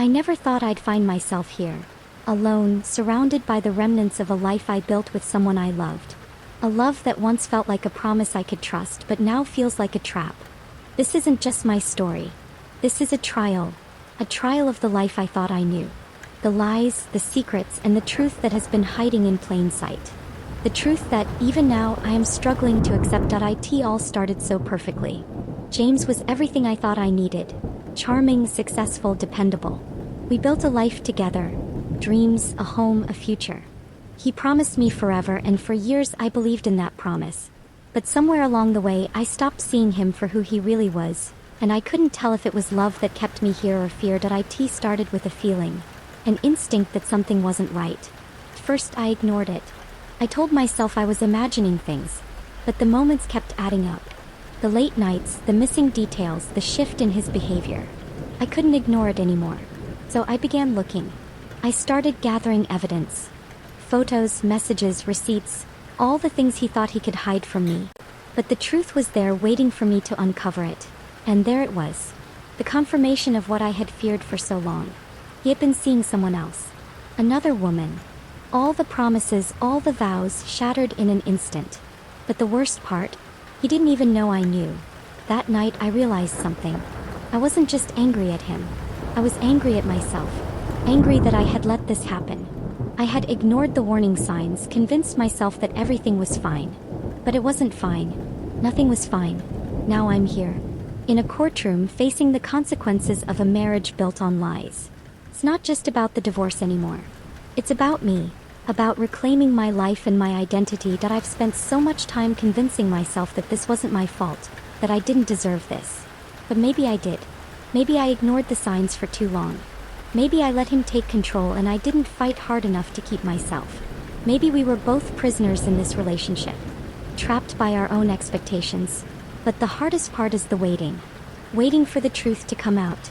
I never thought I'd find myself here, alone, surrounded by the remnants of a life I built with someone I loved. A love that once felt like a promise I could trust but now feels like a trap. This isn't just my story. This is a trial of the life I thought I knew. The lies, the secrets, and the truth that has been hiding in plain sight. The truth that, even now, I am struggling to accept. It all started so perfectly. James was everything I thought I needed. Charming, successful, dependable. We built a life together. Dreams, a home, a future. He promised me forever, and for years I believed in that promise. But somewhere along the way I stopped seeing him for who he really was, and I couldn't tell if it was love that kept me here or fear. It started with a feeling. An instinct that something wasn't right. At first I ignored it. I told myself I was imagining things, but the moments kept adding up. The late nights, the missing details, the shift in his behavior. I couldn't ignore it anymore. So I began looking. I started gathering evidence. Photos, messages, receipts, all the things he thought he could hide from me. But the truth was there waiting for me to uncover it. And there it was. The confirmation of what I had feared for so long. He had been seeing someone else. Another woman. All the promises, all the vows shattered in an instant. But the worst part, he didn't even know I knew. That night I realized something. I wasn't just angry at him. I was angry at myself. Angry that I had let this happen. I had ignored the warning signs, convinced myself that everything was fine. But it wasn't fine. Nothing was fine. Now I'm here. In a courtroom facing the consequences of a marriage built on lies. It's not just about the divorce anymore. It's about me. About reclaiming my life and my identity. That I've spent so much time convincing myself that this wasn't my fault. That I didn't deserve this. But maybe I did. Maybe I ignored the signs for too long. Maybe I let him take control and I didn't fight hard enough to keep myself. Maybe we were both prisoners in this relationship, trapped by our own expectations. But the hardest part is the waiting. Waiting for the truth to come out.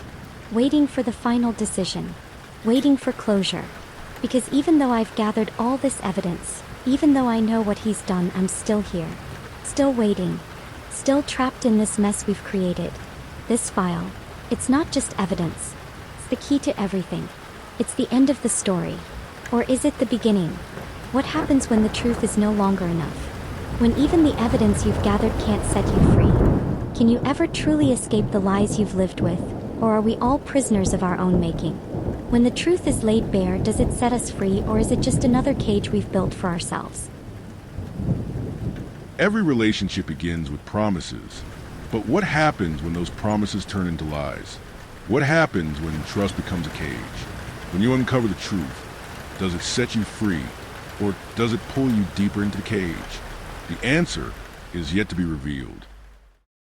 Waiting for the final decision. Waiting for closure. Because even though I've gathered all this evidence, even though I know what he's done, I'm still here. Still waiting. Still trapped in this mess we've created. This file, it's not just evidence. The key to everything. It's the end of the story. Or is it the beginning? What happens when the truth is no longer enough? When even the evidence you've gathered can't set you free? Can you ever truly escape the lies you've lived with? Or are we all prisoners of our own making? When the truth is laid bare, does it set us free, or is it just another cage we've built for ourselves? Every relationship begins with promises. But what happens when those promises turn into lies? What happens when trust becomes a cage? When you uncover the truth, does it set you free, or does it pull you deeper into the cage? The answer is yet to be revealed.